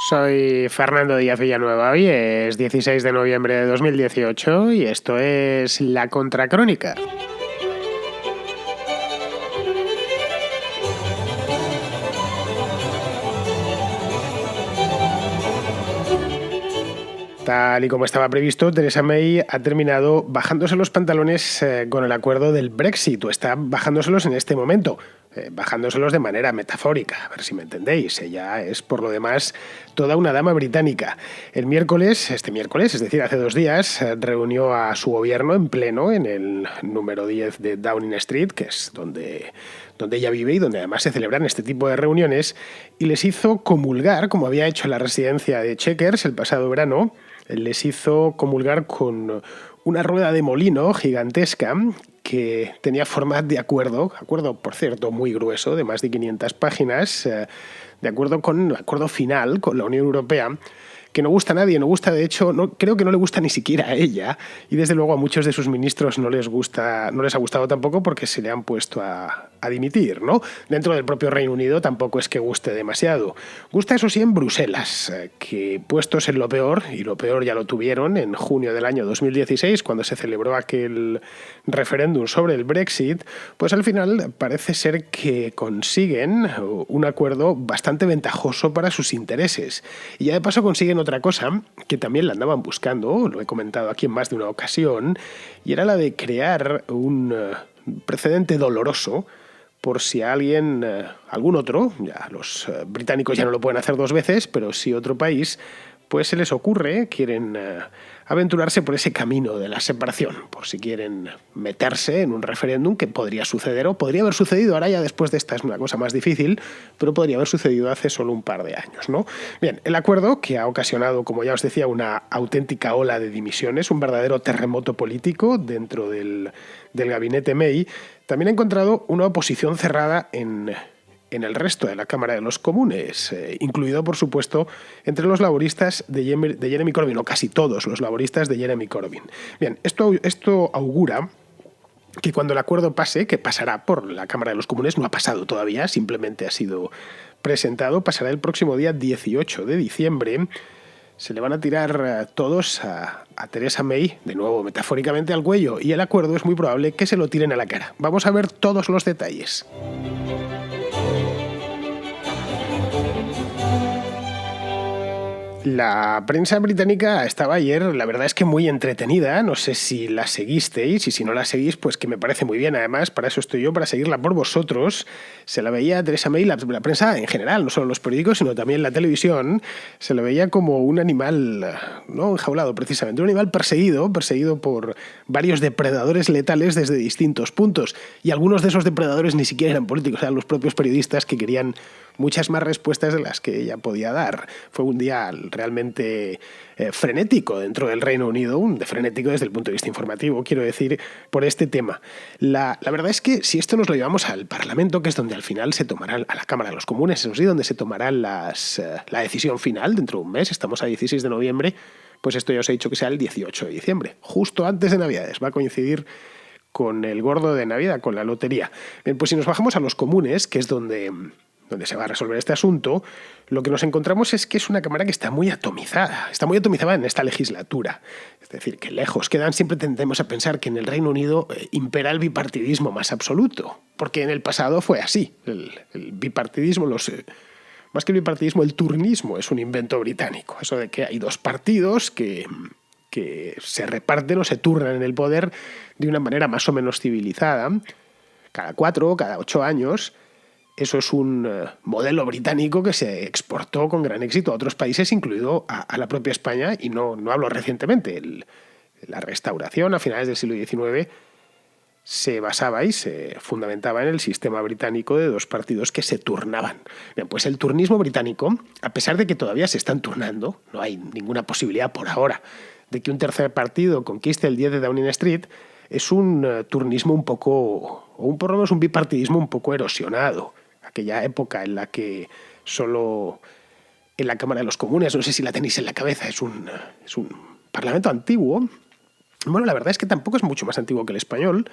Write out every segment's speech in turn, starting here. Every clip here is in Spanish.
Soy Fernando Díaz Villanueva, hoy es 16 de noviembre de 2018 y esto es La Contracrónica. Tal y como estaba previsto, Theresa May ha terminado bajándose los pantalones con el acuerdo del Brexit, o está bajándoselos en este momento, bajándoselos de manera metafórica, a ver si me entendéis. Ella es, por lo demás, toda una dama británica. Este miércoles, es decir, hace 2 días, reunió a su gobierno en pleno en el número 10 de Downing Street, que es donde ella vive y donde además se celebran este tipo de reuniones, y les hizo comulgar, como había hecho en la residencia de Chequers el pasado verano. Les hizo comulgar con una rueda de molino gigantesca que tenía forma de acuerdo, por cierto muy grueso, de más de 500 páginas, de acuerdo final con la Unión Europea, que no gusta a nadie, de hecho, creo que no le gusta ni siquiera a ella, y desde luego a muchos de sus ministros no les ha gustado tampoco, porque se le han puesto a dimitir, ¿no? Dentro del propio Reino Unido tampoco es que guste demasiado. Gusta, eso sí, en Bruselas, que puestos en lo peor, y lo peor ya lo tuvieron en junio del año 2016, cuando se celebró aquel referéndum sobre el Brexit, pues al final parece ser que consiguen un acuerdo bastante ventajoso para sus intereses. Y ya de paso consiguen otra cosa que también la andaban buscando, lo he comentado aquí en más de una ocasión, y era la de crear un precedente doloroso por si algún otro, ya los británicos ya no lo pueden hacer 2 veces, pero si otro país, pues se les ocurre, quieren aventurarse por ese camino de la separación, por si quieren meterse en un referéndum que podría suceder, o podría haber sucedido, ahora ya después de esta es una cosa más difícil, pero podría haber sucedido hace solo un par de años, ¿no? Bien, el acuerdo, que ha ocasionado, como ya os decía, una auténtica ola de dimisiones, un verdadero terremoto político dentro del gabinete May, también ha encontrado una oposición cerrada en el resto de la Cámara de los Comunes, incluido, por supuesto, entre los laboristas de Jeremy Corbyn, o casi todos los laboristas de Jeremy Corbyn. Bien, esto augura que cuando el acuerdo pase, que pasará por la Cámara de los Comunes, no ha pasado todavía, simplemente ha sido presentado, pasará el próximo día 18 de diciembre, se le van a tirar todos a Theresa May, de nuevo metafóricamente, al cuello, y el acuerdo es muy probable que se lo tiren a la cara. Vamos a ver todos los detalles. La prensa británica estaba ayer, la verdad es que muy entretenida, no sé si la seguisteis, y si no la seguís, pues que me parece muy bien, además, para eso estoy yo, para seguirla por vosotros. Se la veía a Theresa May, la prensa en general, no solo los periódicos, sino también la televisión, se la veía como un animal, no enjaulado precisamente, un animal perseguido por varios depredadores letales desde distintos puntos, y algunos de esos depredadores ni siquiera eran políticos, eran los propios periodistas que querían muchas más respuestas de las que ella podía dar. Fue un día realmente frenético dentro del Reino Unido, frenético desde el punto de vista informativo, quiero decir, por este tema. La verdad es que si esto nos lo llevamos al Parlamento, que es donde al final se tomará, a la Cámara de los Comunes, eso sí, donde se tomará la decisión final dentro de un mes, estamos a 16 de noviembre, pues esto ya os he dicho que sea el 18 de diciembre, justo antes de Navidades, va a coincidir con el gordo de Navidad, con la lotería. Bien, pues si nos bajamos a los comunes, que es donde se va a resolver este asunto, lo que nos encontramos es que es una Cámara que está muy atomizada en esta legislatura. Es decir, que lejos quedan, siempre tendemos a pensar que en el Reino Unido impera el bipartidismo más absoluto, porque en el pasado fue así. El bipartidismo, más que el bipartidismo, el turnismo es un invento británico. Eso de que hay 2 partidos que se reparten o se turnan en el poder de una manera más o menos civilizada, cada 4, cada 8 años. Eso es un modelo británico que se exportó con gran éxito a otros países, incluido a la propia España, y no hablo recientemente. La Restauración, a finales del siglo XIX, se basaba y se fundamentaba en el sistema británico de 2 partidos que se turnaban. Bien, pues el turnismo británico, a pesar de que todavía se están turnando, no hay ninguna posibilidad por ahora de que un tercer partido conquiste el 10 de Downing Street, es un turnismo un poco, o por lo menos un bipartidismo un poco erosionado. Aquella época en la que solo en la Cámara de los Comunes, no sé si la tenéis en la cabeza, es un parlamento antiguo. Bueno, la verdad es que tampoco es mucho más antiguo que el español,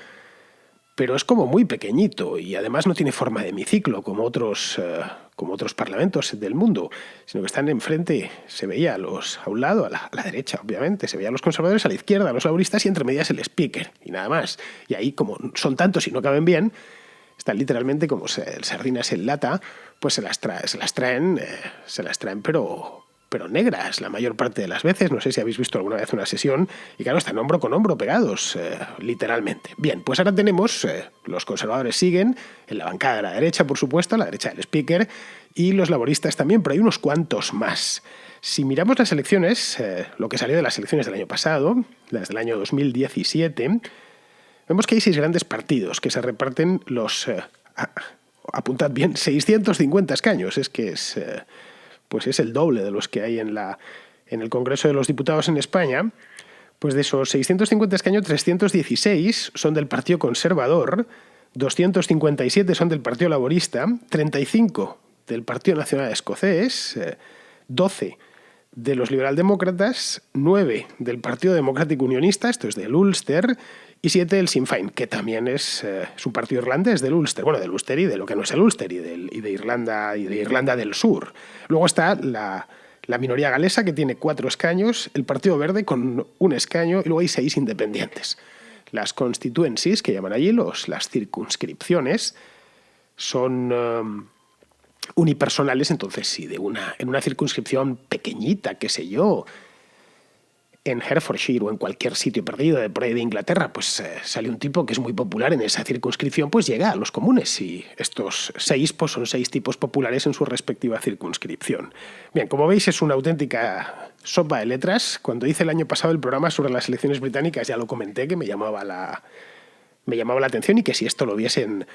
pero es como muy pequeñito y además no tiene forma de hemiciclo como otros como otros parlamentos del mundo, sino que están enfrente, se veía a un lado, a la derecha, obviamente, se veía a los conservadores, a la izquierda, a los laboristas y entre medias el speaker, y nada más. Y ahí, como son tantos y no caben bien, están literalmente como sardinas en lata, pues se las traen, pero negras la mayor parte de las veces. No sé si habéis visto alguna vez una sesión y claro, están hombro con hombro pegados, literalmente. Bien, pues ahora tenemos, los conservadores siguen, en la bancada de la derecha, por supuesto, a la derecha del speaker, y los laboristas también, pero hay unos cuantos más. Si miramos las elecciones, lo que salió de las elecciones del año pasado, las del año 2017, vemos que hay 6 grandes partidos que se reparten los, apuntad bien, 650 escaños. Es que pues es el doble de los que hay en el Congreso de los Diputados en España. Pues de esos 650 escaños, 316 son del Partido Conservador, 257 son del Partido Laborista, 35 del Partido Nacional Escocés, 12 de los liberaldemócratas, 9 del Partido Democrático Unionista, esto es del Ulster, y 7 del Sinn Féin, que también es un partido irlandés del Ulster, bueno, del Ulster y de lo que no es el Ulster, y de Irlanda del Sur. Luego está la minoría galesa, que tiene 4 escaños, el Partido Verde con 1 escaño, y luego hay 6 independientes. Las constituencies, que llaman allí, las circunscripciones, son unipersonales, entonces sí, en una circunscripción pequeñita, qué sé yo, en Hertfordshire o en cualquier sitio perdido por ahí de Inglaterra, pues sale un tipo que es muy popular en esa circunscripción, pues llega a los comunes, y estos 6 pues son 6 tipos populares en su respectiva circunscripción. Bien, como veis es una auténtica sopa de letras. Cuando hice el año pasado el programa sobre las elecciones británicas ya lo comenté, que me llamaba la atención, y que si esto lo viesen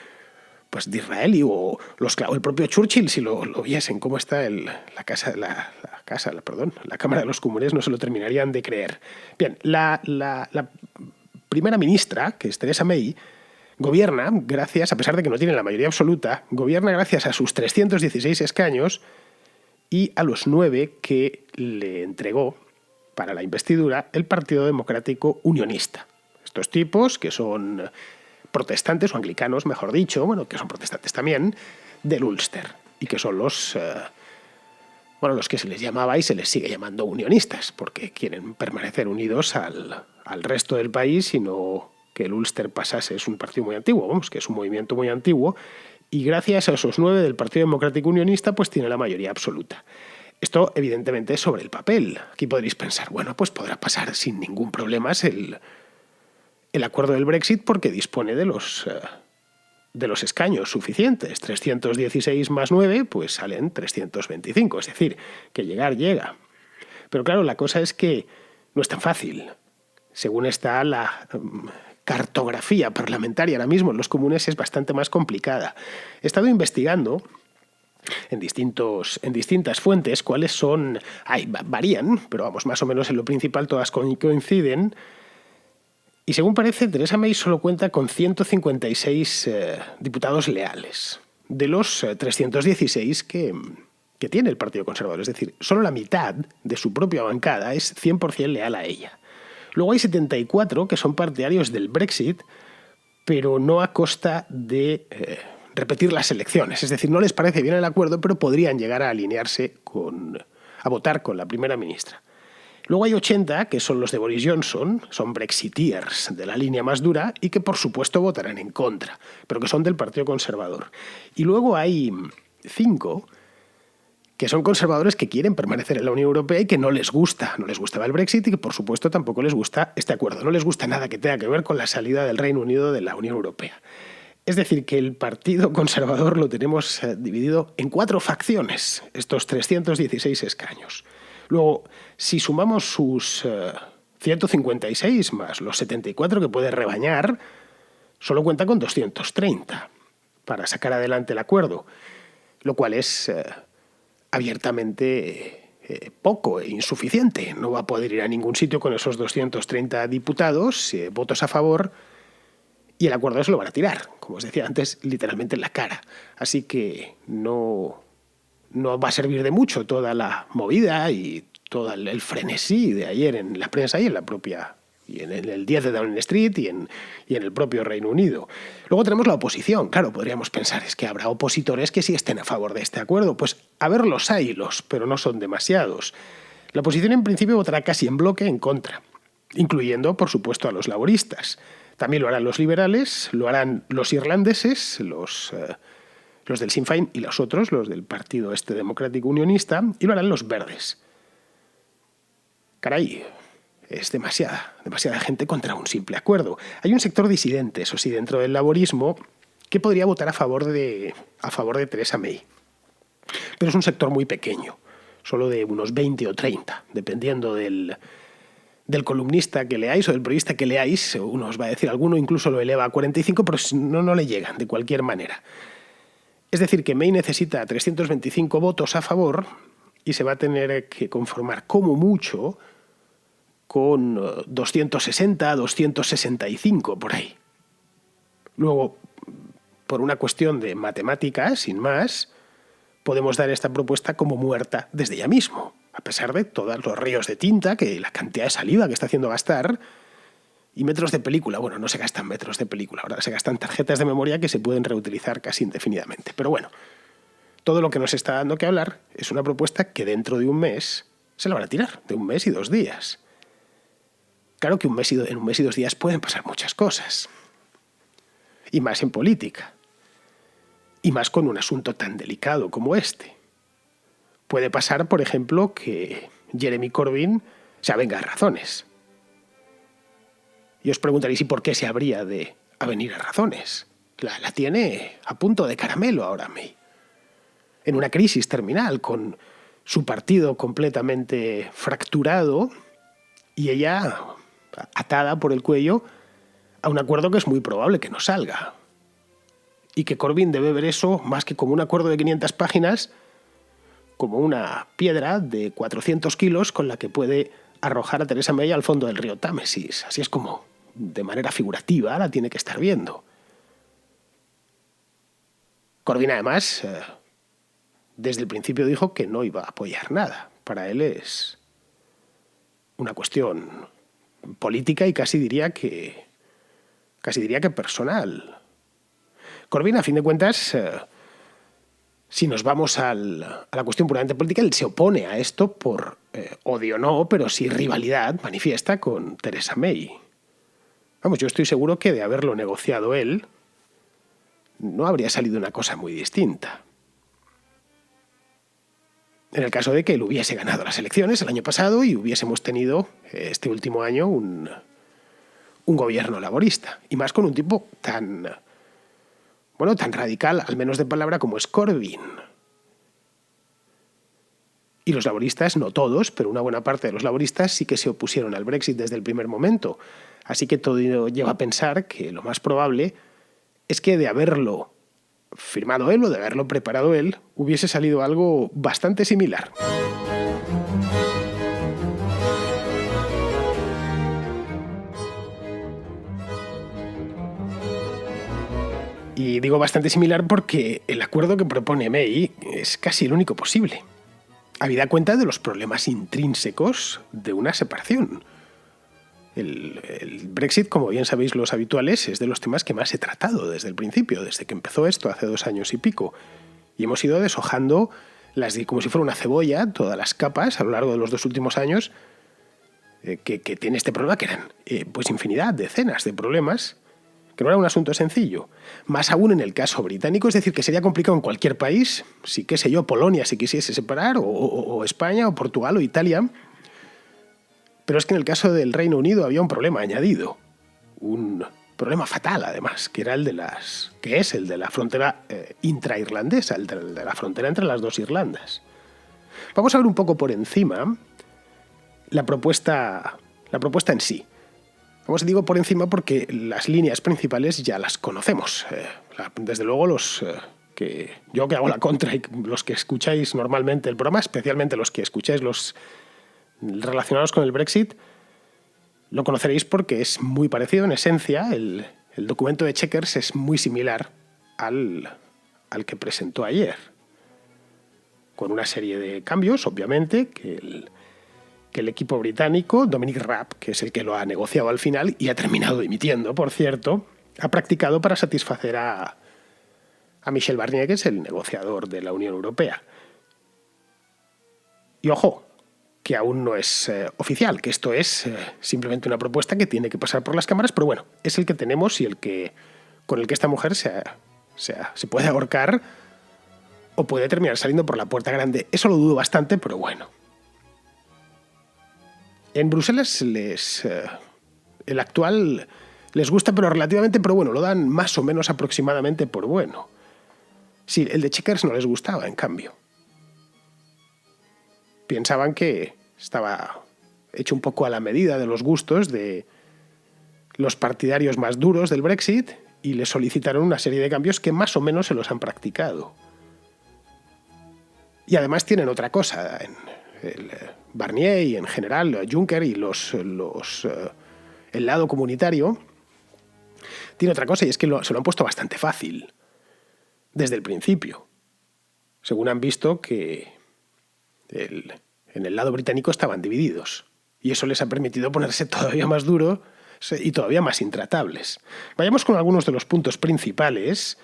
pues Disraeli o el propio Churchill, si lo viesen cómo está la Cámara de los Comunes, no se lo terminarían de creer. Bien, la primera ministra, que es Theresa May, gobierna gracias, a pesar de que no tiene la mayoría absoluta, gobierna gracias a sus 316 escaños y a los 9 que le entregó para la investidura el Partido Democrático Unionista. Estos tipos, que son protestantes o anglicanos, mejor dicho, bueno, que son protestantes también, del Ulster, y que son los que se les llamaba y se les sigue llamando unionistas, porque quieren permanecer unidos al resto del país y no que el Ulster pasase. Es un partido muy antiguo, vamos, que es un movimiento muy antiguo, y gracias a esos 9 del Partido Democrático Unionista, pues tiene la mayoría absoluta. Esto, evidentemente, es sobre el papel. Aquí podréis pensar, bueno, pues podrá pasar sin ningún problema el acuerdo del Brexit, porque dispone de los escaños suficientes. 316 más 9, pues salen 325. Es decir, que llegar llega. Pero claro, la cosa es que no es tan fácil. Según está la cartografía parlamentaria ahora mismo en los comunes, es bastante más complicada. He estado investigando en distintas fuentes cuáles son... varían, pero vamos, más o menos en lo principal todas coinciden. Y según parece, Theresa May solo cuenta con 156 diputados leales, de los 316 que tiene el Partido Conservador. Es decir, solo la mitad de su propia bancada es 100% leal a ella. Luego hay 74 que son partidarios del Brexit, pero no a costa de repetir las elecciones. Es decir, no les parece bien el acuerdo, pero podrían llegar a alinearse a votar con la primera ministra. Luego hay 80, que son los de Boris Johnson, son brexiteers de la línea más dura y que por supuesto votarán en contra, pero que son del Partido Conservador. Y luego hay 5 que son conservadores que quieren permanecer en la Unión Europea y que no les gustaba el Brexit y que por supuesto tampoco les gusta este acuerdo, no les gusta nada que tenga que ver con la salida del Reino Unido de la Unión Europea. Es decir, que el Partido Conservador lo tenemos dividido en 4 facciones, estos 316 escaños. Luego, si sumamos sus 156 más los 74 que puede rebañar, solo cuenta con 230 para sacar adelante el acuerdo, lo cual es abiertamente poco e insuficiente. No va a poder ir a ningún sitio con esos 230 diputados, votos a favor, y el acuerdo se lo van a tirar, como os decía antes, literalmente en la cara. Así que no va a servir de mucho toda la movida y todo el frenesí de ayer en la prensa y en la propia y en el 10 de Downing Street y en el propio Reino Unido. Luego tenemos la oposición. Claro, podríamos pensar, es que habrá opositores que sí estén a favor de este acuerdo. Pues a ver, los haylos, pero no son demasiados. La oposición en principio votará casi en bloque en contra, incluyendo, por supuesto, a los laboristas. También lo harán los liberales, lo harán los irlandeses, los del Sinn Féin y los otros, los del Partido Democrático Unionista, y lo harán los verdes. Caray, es demasiada gente contra un simple acuerdo. Hay un sector disidente, eso sí, dentro del laborismo, que podría votar a favor de Theresa May. Pero es un sector muy pequeño, solo de unos 20 o 30, dependiendo del columnista que leáis o del periodista que leáis. Uno os va a decir, alguno incluso lo eleva a 45, pero no le llegan de cualquier manera. Es decir, que May necesita 325 votos a favor y se va a tener que conformar como mucho con 260, 265 por ahí. Luego, por una cuestión de matemáticas, sin más, podemos dar esta propuesta como muerta desde ya mismo, a pesar de todos los ríos de tinta, que la cantidad de saliva que está haciendo gastar, y metros de película. Bueno, no se gastan metros de película, ahora se gastan tarjetas de memoria que se pueden reutilizar casi indefinidamente. Pero bueno, todo lo que nos está dando que hablar es una propuesta que dentro de un mes se la van a tirar, de un mes y 2 días. Claro que en un mes y 2 días pueden pasar muchas cosas. Y más en política. Y más con un asunto tan delicado como este. Puede pasar, por ejemplo, que Jeremy Corbyn se avenga a razones. Y os preguntaréis, ¿y por qué se habría de avenir a razones? La tiene a punto de caramelo ahora May. En una crisis terminal, con su partido completamente fracturado y ella atada por el cuello a un acuerdo que es muy probable que no salga. Y que Corbyn debe ver eso más que como un acuerdo de 500 páginas, como una piedra de 400 kilos con la que puede arrojar a Theresa May al fondo del río Támesis. Así es como, de manera figurativa, la tiene que estar viendo. Corbyn, además, desde el principio dijo que no iba a apoyar nada. Para él es una cuestión política y casi diría que personal. Corbyn, a fin de cuentas, si nos vamos a la cuestión puramente política, él se opone a esto por odio no, pero sí rivalidad manifiesta con Theresa May. Vamos, yo estoy seguro que de haberlo negociado él, no habría salido una cosa muy distinta. En el caso de que él hubiese ganado las elecciones el año pasado y hubiésemos tenido este último año un gobierno laborista, y más con un tipo tan radical, al menos de palabra, como es Corbyn. Y los laboristas, no todos, pero una buena parte de los laboristas sí que se opusieron al Brexit desde el primer momento. Así que todo lleva a pensar que lo más probable es que de haberlo firmado él o de haberlo preparado él, hubiese salido algo bastante similar. Y digo bastante similar porque el acuerdo que propone May es casi el único posible, habida cuenta de los problemas intrínsecos de una separación. El Brexit, como bien sabéis los habituales, es de los temas que más he tratado desde el principio, desde que empezó esto hace 2 años y pico. Y hemos ido deshojando como si fuera una cebolla, todas las capas a lo largo de los 2 últimos años que tiene este problema, que eran pues infinidad, decenas de problemas, que no era un asunto sencillo. Más aún en el caso británico, es decir, que sería complicado en cualquier país, si, qué sé yo, Polonia si quisiese separar, o España, o Portugal, o Italia. Pero es que en el caso del Reino Unido había un problema añadido, un problema fatal además, que es el de la frontera intrairlandesa, el de la frontera entre las 2 Irlandas. Vamos a ver un poco por encima la propuesta en sí. Vamos, digo por encima porque las líneas principales ya las conocemos. Desde luego yo que hago la contra y los que escucháis normalmente el programa, especialmente los que escucháis los relacionados con el Brexit, lo conoceréis porque es muy parecido en esencia. El documento de Chequers es muy similar al que presentó ayer, con una serie de cambios, obviamente, que que el equipo británico, Dominic Raab, que es el que lo ha negociado al final y ha terminado dimitiendo, por cierto, ha practicado para satisfacer a Michel Barnier, que es el negociador de la Unión Europea. Y ojo, que aún no es oficial, que esto es simplemente una propuesta que tiene que pasar por las cámaras, pero bueno, es el que tenemos y con el que esta mujer se puede ahorcar o puede terminar saliendo por la puerta grande. Eso lo dudo bastante, pero bueno. En Bruselas el actual les gusta, pero relativamente, pero bueno, lo dan más o menos aproximadamente por bueno. Sí, el de Chequers no les gustaba, en cambio. Pensaban que estaba hecho un poco a la medida de los gustos de los partidarios más duros del Brexit y le solicitaron una serie de cambios que más o menos se los han practicado. Y además tienen otra cosa. El Barnier y en general Juncker y el lado comunitario tiene otra cosa, y es que se lo han puesto bastante fácil desde el principio. Según han visto que en el lado británico estaban divididos. Y eso les ha permitido ponerse todavía más duros y todavía más intratables. Vayamos con algunos de los puntos principales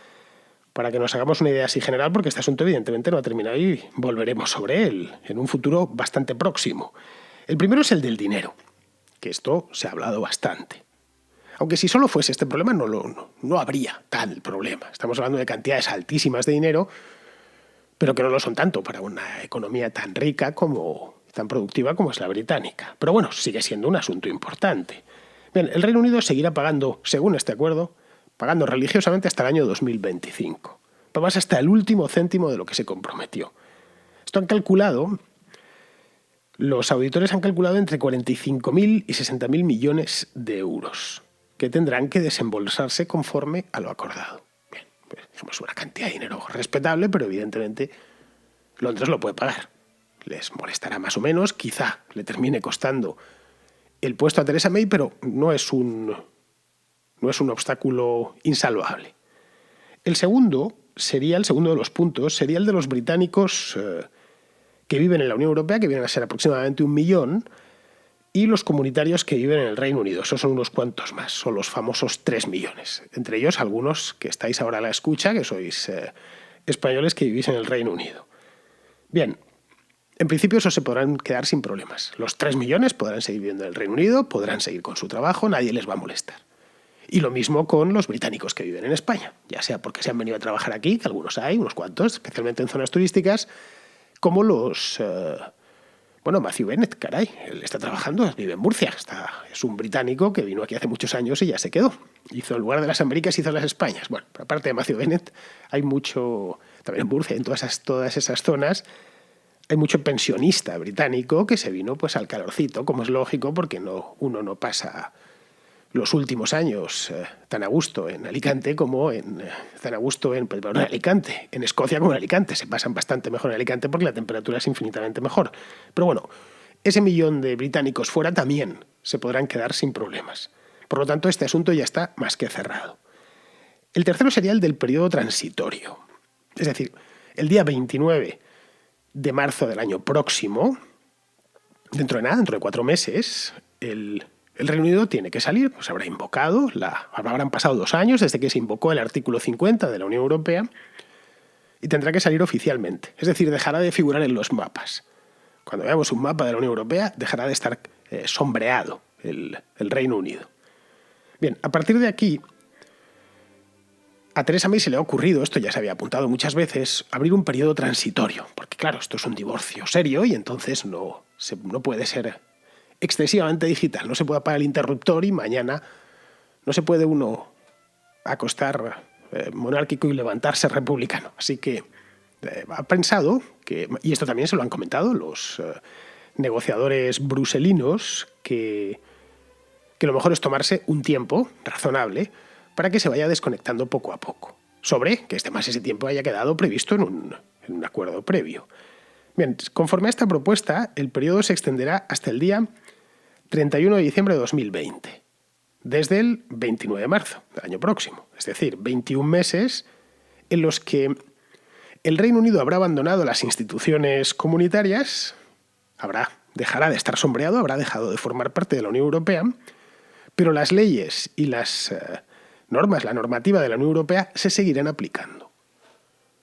para que nos hagamos una idea así general, porque este asunto evidentemente no ha terminado y volveremos sobre él en un futuro bastante próximo. El primero es el del dinero, que esto se ha hablado bastante. Aunque si solo fuese este problema no habría tal problema. Estamos hablando de cantidades altísimas de dinero, pero que no lo son tanto para una economía tan rica tan productiva como es la británica. Pero bueno, sigue siendo un asunto importante. Bien, el Reino Unido seguirá pagando, según este acuerdo, pagando religiosamente hasta el año 2025. Más hasta el último céntimo de lo que se comprometió. Esto han calculado, los auditores han calculado entre 45.000 y 60.000 millones de euros, que tendrán que desembolsarse conforme a lo acordado. Bien, pues es una cantidad de dinero respetable, pero evidentemente Londres lo puede pagar. Les molestará más o menos, quizá le termine costando el puesto a Theresa May, pero no es un obstáculo insalvable. El segundo de los puntos sería el de los británicos que viven en la Unión Europea, que vienen a ser aproximadamente 1 millón, y los comunitarios que viven en el Reino Unido. Esos son unos cuantos más, son los famosos 3 millones. Entre ellos algunos que estáis ahora a la escucha, que sois españoles que vivís en el Reino Unido. Bien, en principio esos se podrán quedar sin problemas. Los 3 millones podrán seguir viviendo en el Reino Unido, podrán seguir con su trabajo, nadie les va a molestar. Y lo mismo con los británicos que viven en España, ya sea porque se han venido a trabajar aquí, que algunos hay, unos cuantos, especialmente en zonas turísticas, como Matthew Bennett, caray, él está trabajando, vive en Murcia, es un británico que vino aquí hace muchos años y ya se quedó. Hizo en lugar de las Américas, hizo las Españas. Bueno, pero aparte de Matthew Bennett, hay mucho, también en Murcia, en todas esas zonas, hay mucho pensionista británico que se vino pues al calorcito, como es lógico, porque uno no pasa los últimos años tan a gusto en Alicante como en Alicante, en Escocia como en Alicante. Se pasan bastante mejor en Alicante porque la temperatura es infinitamente mejor. Pero bueno, ese millón de británicos fuera también se podrán quedar sin problemas. Por lo tanto, este asunto ya está más que cerrado. El tercero sería el del periodo transitorio. Es decir, el día 29 de marzo del año próximo, dentro de 4 meses, el Reino Unido tiene que salir, pues habrán pasado 2 años desde que se invocó el artículo 50 de la Unión Europea y tendrá que salir oficialmente. Es decir, dejará de figurar en los mapas. Cuando veamos un mapa de la Unión Europea, dejará de estar sombreado el Reino Unido. Bien, a partir de aquí, a Theresa May se le ha ocurrido, esto ya se había apuntado muchas veces, abrir un periodo transitorio, porque claro, esto es un divorcio serio y entonces no puede ser excesivamente digital, no se puede apagar el interruptor y mañana no se puede uno acostar monárquico y levantarse republicano. Así que ha pensado que, y esto también se lo han comentado los negociadores bruselinos, que lo mejor es tomarse un tiempo razonable para que se vaya desconectando poco a poco, sobre que ese tiempo haya quedado previsto en un acuerdo previo. Bien, conforme a esta propuesta, el periodo se extenderá hasta el día 31 de diciembre de 2020, desde el 29 de marzo del año próximo. Es decir, 21 meses en los que el Reino Unido habrá abandonado las instituciones comunitarias, habrá dejará de estar sombreado, habrá dejado de formar parte de la Unión Europea, pero las leyes y las normas, la normativa de la Unión Europea se seguirán aplicando,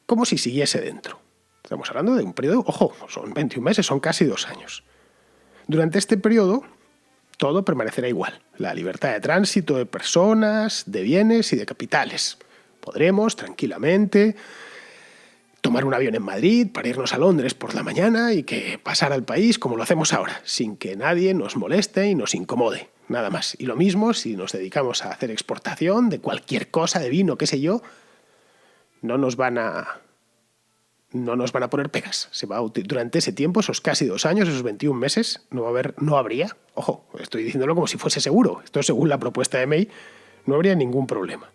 como si siguiese dentro. Estamos hablando de un periodo, ojo, son 21 meses, son casi 2 años. Durante este periodo, todo permanecerá igual. La libertad de tránsito de personas, de bienes y de capitales. Podremos tranquilamente tomar un avión en Madrid para irnos a Londres por la mañana y que pasar al país como lo hacemos ahora, sin que nadie nos moleste y nos incomode, nada más. Y lo mismo si nos dedicamos a hacer exportación de cualquier cosa, de vino, qué sé yo, no nos van a poner pegas. Durante ese tiempo, esos casi 2 años, esos 21 meses, no habría, ojo, estoy diciéndolo como si fuese seguro, esto según la propuesta de May, no habría ningún problema.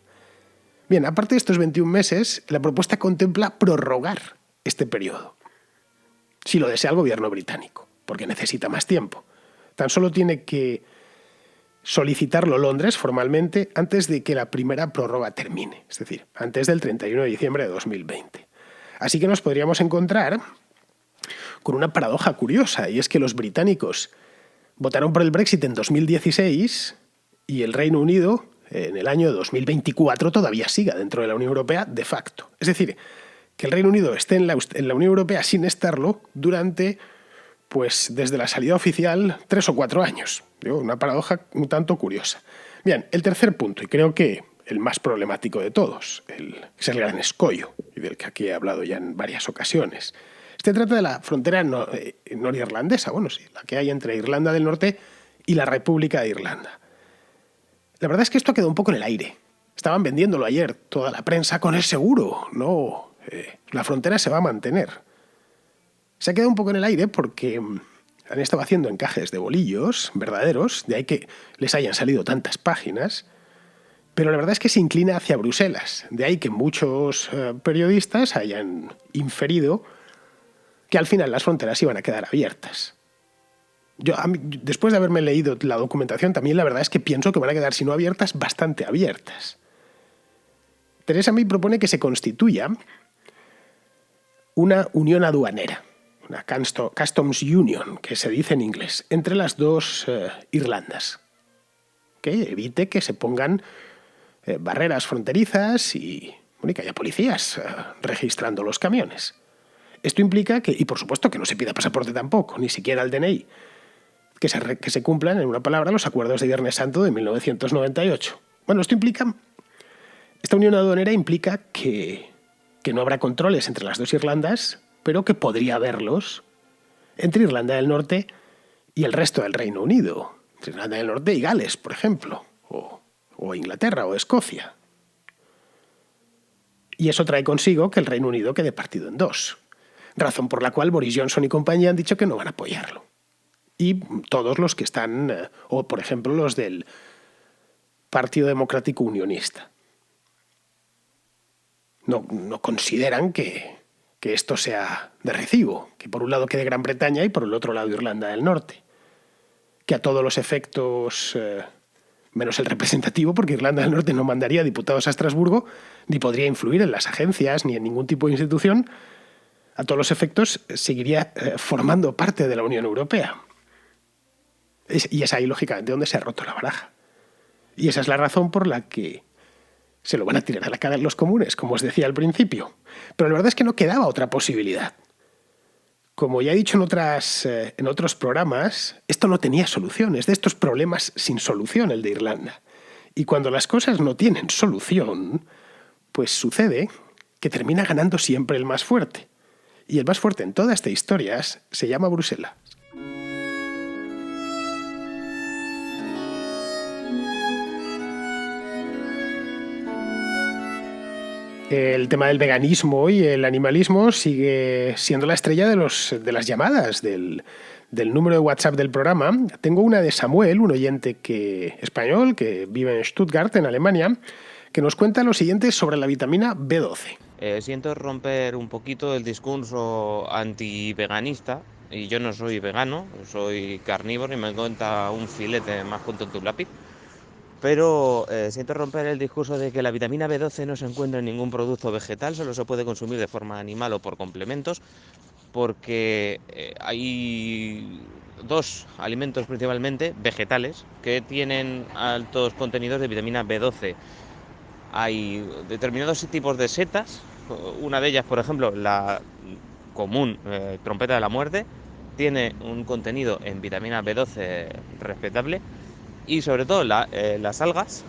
Bien, aparte de estos 21 meses, la propuesta contempla prorrogar este periodo, si lo desea el gobierno británico, porque necesita más tiempo. Tan solo tiene que solicitarlo Londres formalmente antes de que la primera prórroga termine, es decir, antes del 31 de diciembre de 2020. Así que nos podríamos encontrar con una paradoja curiosa, y es que los británicos votaron por el Brexit en 2016 y el Reino Unido en el año 2024 todavía siga dentro de la Unión Europea de facto. Es decir, que el Reino Unido esté en la Unión Europea sin estarlo durante, pues desde la salida oficial, 3 o 4 años. Una paradoja un tanto curiosa. Bien, el tercer punto, y creo que el más problemático de todos, es el gran escollo, y del que aquí he hablado ya en varias ocasiones. Este trata de la frontera norirlandesa, bueno, sí, la que hay entre Irlanda del Norte y la República de Irlanda. La verdad es que esto ha quedado un poco en el aire. Estaban vendiéndolo ayer toda la prensa con el seguro. No, la frontera se va a mantener. Se ha quedado un poco en el aire porque han estado haciendo encajes de bolillos verdaderos, de ahí que les hayan salido tantas páginas, pero la verdad es que se inclina hacia Bruselas, de ahí que muchos periodistas hayan inferido que al final las fronteras iban a quedar abiertas. Después de haberme leído la documentación, también la verdad es que pienso que van a quedar, si no abiertas, bastante abiertas. Theresa May propone que se constituya una unión aduanera, una Customs Union, que se dice en inglés, entre las dos Irlandas, que evite que se pongan barreras fronterizas y que haya policías registrando los camiones. Esto implica que, y por supuesto que no se pida pasaporte tampoco, ni siquiera el DNI, que se cumplan, en una palabra, los acuerdos de Viernes Santo de 1998. Bueno, esta unión aduanera implica que no habrá controles entre las dos Irlandas, pero que podría haberlos entre Irlanda del Norte y el resto del Reino Unido, entre Irlanda del Norte y Gales, por ejemplo, o Inglaterra o Escocia. Y eso trae consigo que el Reino Unido quede partido en dos, razón por la cual Boris Johnson y compañía han dicho que no van a apoyarlo. Y todos los que están, o por ejemplo los del Partido Democrático Unionista, no consideran que esto sea de recibo, que por un lado quede Gran Bretaña y por el otro lado Irlanda del Norte, que a todos los efectos, menos el representativo, porque Irlanda del Norte no mandaría diputados a Estrasburgo, ni podría influir en las agencias ni en ningún tipo de institución, a todos los efectos seguiría formando parte de la Unión Europea. Y es ahí, lógicamente, donde se ha roto la baraja. Y esa es la razón por la que se lo van a tirar a la cara los comunes, como os decía al principio. Pero la verdad es que no quedaba otra posibilidad. Como ya he dicho en otros programas, esto no tenía solución. Es de estos problemas sin solución el de Irlanda. Y cuando las cosas no tienen solución, pues sucede que termina ganando siempre el más fuerte. Y el más fuerte en toda esta historia se llama Bruselas. El tema del veganismo y el animalismo sigue siendo la estrella de las llamadas del número de WhatsApp del programa. Tengo una de Samuel, un oyente español que vive en Stuttgart, en Alemania, que nos cuenta lo siguiente sobre la vitamina B12. Siento romper un poquito el discurso anti-veganista, y yo no soy vegano, soy carnívoro y me encanta un filete más junto a un lápiz. Pero siento romper el discurso de que la vitamina B12 no se encuentra en ningún producto vegetal, solo se puede consumir de forma animal o por complementos, porque hay dos alimentos principalmente vegetales que tienen altos contenidos de vitamina B12. Hay determinados tipos de setas, una de ellas, por ejemplo, la común trompeta de la muerte, tiene un contenido en vitamina B12 respetable, y sobre todo las algas,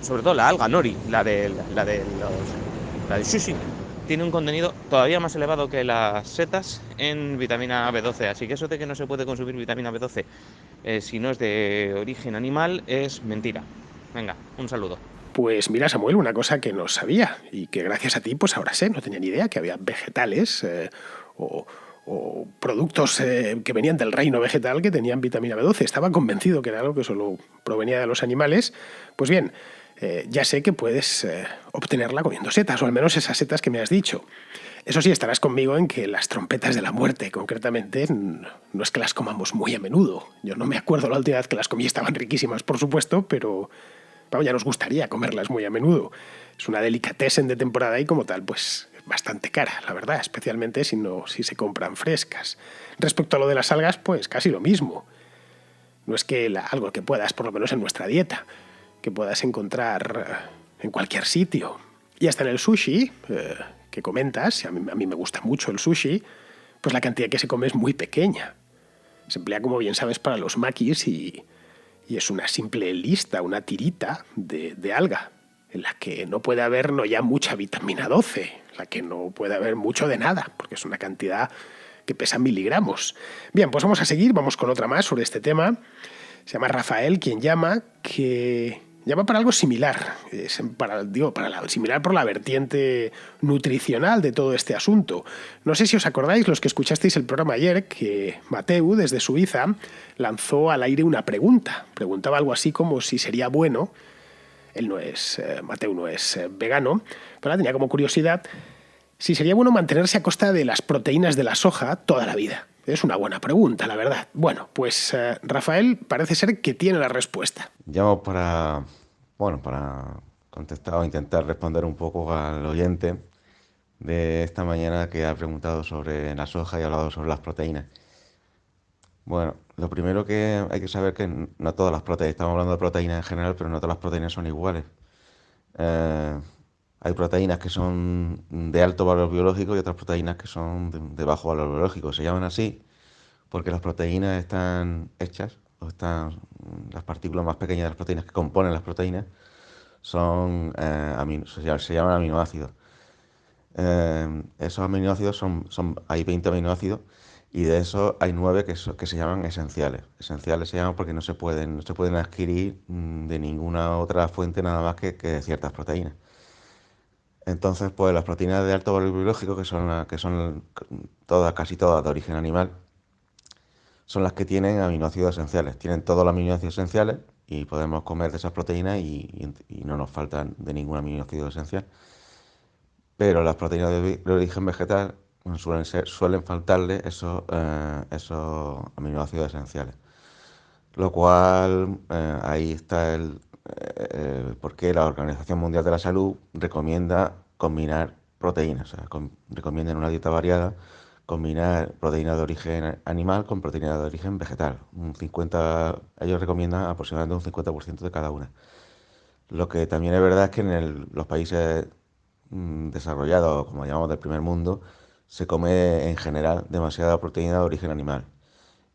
sobre todo la alga nori, la de sushi, tiene un contenido todavía más elevado que las setas en vitamina B12. Así que eso de que no se puede consumir vitamina B12 si no es de origen animal es mentira. Venga, un saludo. Pues mira, Samuel, una cosa que no sabía y que gracias a ti pues ahora sé, no tenía ni idea que había vegetales o, o productos que venían del reino vegetal que tenían vitamina B12. Estaba convencido que era algo que solo provenía de los animales. Pues bien, ya sé que puedes obtenerla comiendo setas, o al menos esas setas que me has dicho. Eso sí, estarás conmigo en que las trompetas de la muerte, concretamente, no es que las comamos muy a menudo. Yo no me acuerdo la última vez que las comí, estaban riquísimas, por supuesto, pero vamos, ya nos gustaría comerlas muy a menudo. Es una delicatessen de temporada y como tal, pues es bastante cara, la verdad, especialmente si se compran frescas. Respecto a lo de las algas, pues casi lo mismo. No es que algo que puedas, por lo menos en nuestra dieta, que puedas encontrar en cualquier sitio. Y hasta en el sushi, que comentas, a mí me gusta mucho el sushi, pues la cantidad que se come es muy pequeña. Se emplea, como bien sabes, para los makis y es una simple lista, una tirita de alga, en la que no puede haber no ya mucha vitamina 12, en la que no puede haber mucho de nada, porque es una cantidad que pesa miligramos. Bien, pues vamos a seguir, vamos con otra más sobre este tema. Se llama Rafael, quien llama para algo similar, similar por la vertiente nutricional de todo este asunto. No sé si os acordáis, los que escuchasteis el programa ayer, que Mateu, desde Suiza, lanzó al aire una pregunta. Preguntaba algo así como si sería bueno, Mateu no es vegano, pero tenía como curiosidad si sería bueno mantenerse a costa de las proteínas de la soja toda la vida. Es una buena pregunta, la verdad. Bueno, pues Rafael parece ser que tiene la respuesta. Llamo para contestar o intentar responder un poco al oyente de esta mañana que ha preguntado sobre la soja y ha hablado sobre las proteínas. Bueno, lo primero que hay que saber es que no todas las proteínas, estamos hablando de proteínas en general, pero no todas las proteínas son iguales. Eh, Hay proteínas que son de alto valor biológico y otras proteínas que son de bajo valor biológico. Se llaman así porque las proteínas están hechas, las partículas más pequeñas de las proteínas que componen las proteínas se llaman aminoácidos. Esos aminoácidos hay 20 aminoácidos y de esos hay 9 que se llaman esenciales. Esenciales se llaman porque no se pueden adquirir de ninguna otra fuente nada más que de ciertas proteínas. Entonces, pues las proteínas de alto valor biológico, que son todas, casi todas de origen animal, son las que tienen aminoácidos esenciales. Tienen todos los aminoácidos esenciales y podemos comer de esas proteínas y no nos faltan de ningún aminoácido esencial. Pero las proteínas de origen vegetal suelen faltarle esos aminoácidos esenciales. Lo cual, ahí está el por qué la Organización Mundial de la Salud recomienda combinar proteínas. O sea, recomienda en una dieta variada combinar proteínas de origen animal con proteínas de origen vegetal. Ellos recomiendan aproximadamente un 50% de cada una. Lo que también es verdad es que en los países desarrollados, como llamamos del primer mundo, se come en general demasiada proteína de origen animal.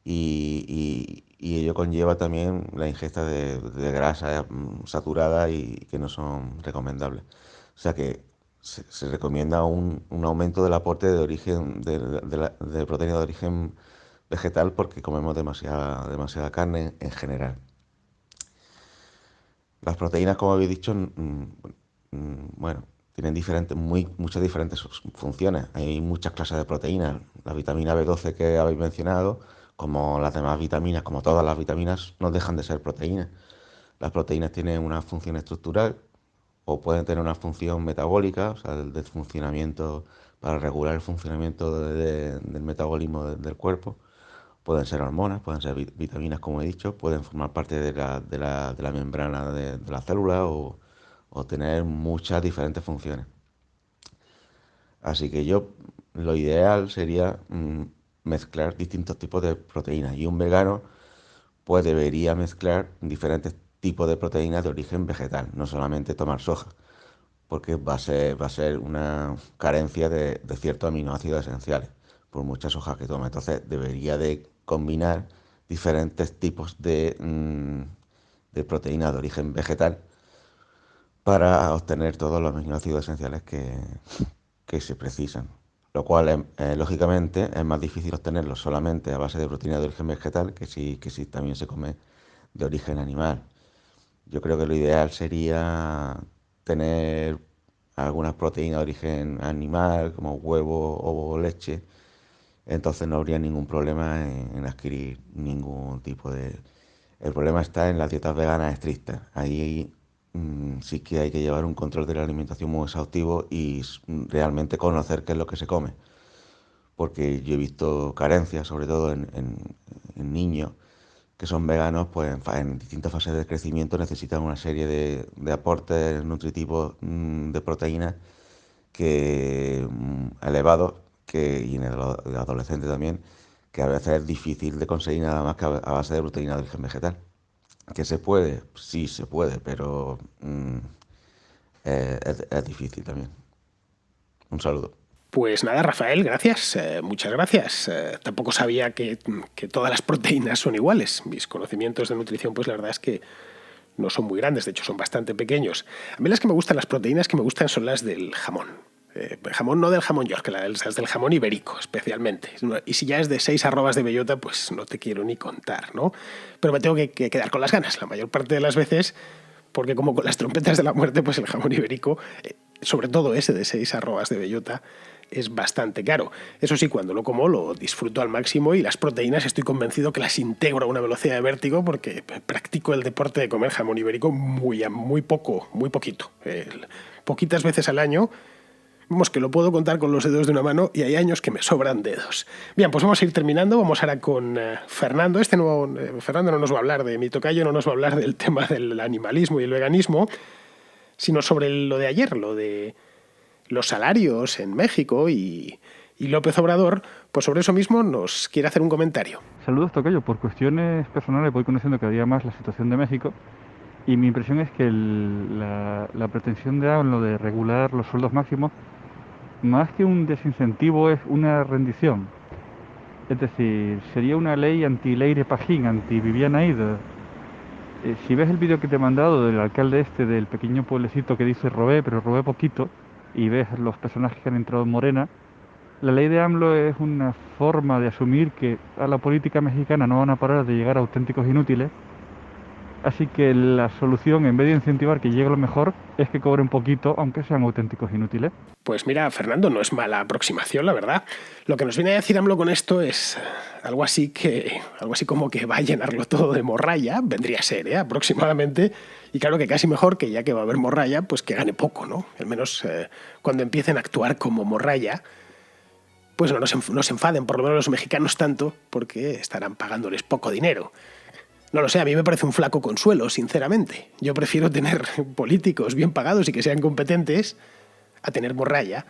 Y ello conlleva también la ingesta de grasa saturada y que no son recomendables. O sea que se recomienda un aumento del aporte de origen de proteína de origen vegetal porque comemos demasiada carne en general. Las proteínas, como habéis dicho, bueno, tienen muchas diferentes funciones. Hay muchas clases de proteínas. La vitamina B12 que habéis mencionado, como las demás vitaminas, como todas las vitaminas, no dejan de ser proteínas. Las proteínas tienen una función estructural o pueden tener una función metabólica, o sea, del funcionamiento para regular el funcionamiento del metabolismo del cuerpo. Pueden ser hormonas, pueden ser vitaminas, como he dicho, pueden formar parte de la membrana de la célula o tener muchas diferentes funciones. Así que lo ideal sería mezclar distintos tipos de proteínas. Y un vegano pues debería mezclar diferentes tipos de proteínas de origen vegetal, no solamente tomar soja, porque va a ser una carencia de ciertos aminoácidos esenciales por muchas hojas que toma. Entonces debería de combinar diferentes tipos de proteínas de origen vegetal para obtener todos los aminoácidos esenciales que se precisan. Lo cual, lógicamente, es más difícil obtenerlos solamente a base de proteína de origen vegetal que si también se come de origen animal. Yo creo que lo ideal sería tener algunas proteínas de origen animal, como huevo, ovo, leche. Entonces no habría ningún problema en adquirir ningún tipo de... El problema está en las dietas veganas estrictas. Ahí sí que hay que llevar un control de la alimentación muy exhaustivo y realmente conocer qué es lo que se come. Porque yo he visto carencias, sobre todo en niños que son veganos, pues en distintas fases de crecimiento necesitan una serie de aportes nutritivos de proteínas elevados, y en el adolescente también, que a veces es difícil de conseguir nada más que a base de proteína de origen vegetal. ¿Que se puede? Sí, se puede, pero es difícil también. Un saludo. Pues nada, Rafael, gracias, muchas gracias. Tampoco sabía que todas las proteínas son iguales. Mis conocimientos de nutrición, pues la verdad es que no son muy grandes, de hecho son bastante pequeños. A mí las que me gustan, las proteínas que me gustan son las del jamón. Jamón no del jamón York, las del jamón ibérico especialmente. Y si ya es de 6 arrobas de bellota, pues no te quiero ni contar, ¿no? Pero me tengo que quedar con las ganas la mayor parte de las veces, porque como con las trompetas de la muerte, pues el jamón ibérico, sobre todo ese de 6 arrobas de bellota, es bastante caro. Eso sí, cuando lo como lo disfruto al máximo, y las proteínas estoy convencido que las integro a una velocidad de vértigo, porque practico el deporte de comer jamón ibérico muy poquito. Poquitas veces al año. Vamos, que lo puedo contar con los dedos de una mano, y hay años que me sobran dedos. Bien, pues vamos a ir terminando. Vamos ahora con Fernando. Fernando no nos va a hablar de mi tocayo, no nos va a hablar del tema del animalismo y el veganismo, sino sobre lo de ayer, lo de los salarios en México, y López Obrador, pues sobre eso mismo nos quiere hacer un comentario. Saludos, tocayo. Por cuestiones personales voy conociendo cada día más la situación de México, y mi impresión es que la pretensión de AMLO de regular los sueldos máximos, más que un desincentivo, es una rendición. Es decir, sería una ley anti-Leire Pajín, anti-Viviana Ida. Si ves el vídeo que te he mandado del alcalde del pequeño pueblecito que dice robé, pero robé poquito, y ves los personajes que han entrado en Morena, la ley de AMLO es una forma de asumir que a la política mexicana no van a parar de llegar auténticos inútiles. Así que la solución, en vez de incentivar que llegue lo mejor, es que cobren poquito, aunque sean auténticos inútiles. Pues mira, Fernando, no es mala aproximación, la verdad. Lo que nos viene a decir AMLO con esto es algo así como que va a llenarlo todo de morralla, vendría a ser, aproximadamente. Y claro que casi mejor, que ya que va a haber morralla, pues que gane poco, ¿no? Al menos cuando empiecen a actuar como morralla, pues no se enfaden, por lo menos los mexicanos tanto, porque estarán pagándoles poco dinero. No lo sé, a mí me parece un flaco consuelo, sinceramente. Yo prefiero tener políticos bien pagados y que sean competentes a tener morralla,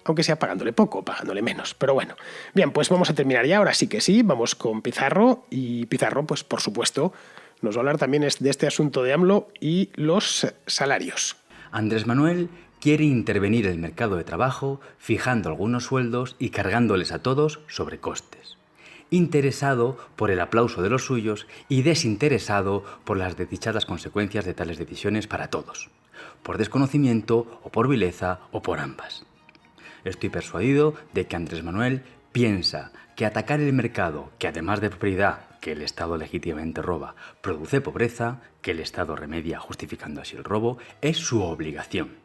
aunque sea pagándole poco, pagándole menos. Pero bueno, bien, pues vamos a terminar ya. Ahora sí que sí, vamos con Pizarro. Y Pizarro, pues por supuesto, nos va a hablar también de este asunto de AMLO y los salarios. Andrés Manuel quiere intervenir el mercado de trabajo, fijando algunos sueldos y cargándoles a todos sobrecostes. Interesado por el aplauso de los suyos y desinteresado por las desdichadas consecuencias de tales decisiones para todos, por desconocimiento o por vileza o por ambas. Estoy persuadido de que Andrés Manuel piensa que atacar el mercado, que además de propiedad que el Estado legítimamente roba, produce pobreza, que el Estado remedia justificando así el robo, es su obligación.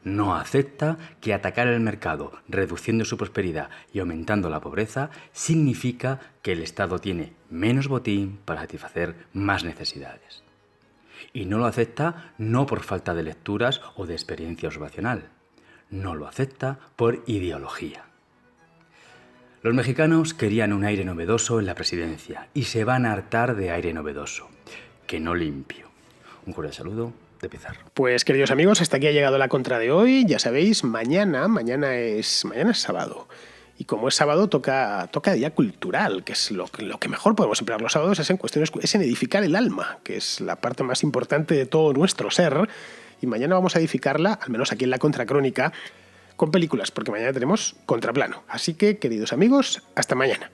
No acepta que atacar el mercado, reduciendo su prosperidad y aumentando la pobreza, significa que el Estado tiene menos botín para satisfacer más necesidades. Y no lo acepta no por falta de lecturas o de experiencia observacional. No lo acepta por ideología. Los mexicanos querían un aire novedoso en la presidencia y se van a hartar de aire novedoso, que no limpio. Un cordial saludo de Pizarro. Pues queridos amigos, hasta aquí ha llegado la contra de hoy. Ya sabéis, mañana es sábado. Y como es sábado, toca día cultural, que es lo que mejor podemos emplear los sábados, es en edificar el alma, que es la parte más importante de todo nuestro ser. Y mañana vamos a edificarla, al menos aquí en la Contracrónica, con películas, porque mañana tenemos Contraplano. Así que, queridos amigos, hasta mañana.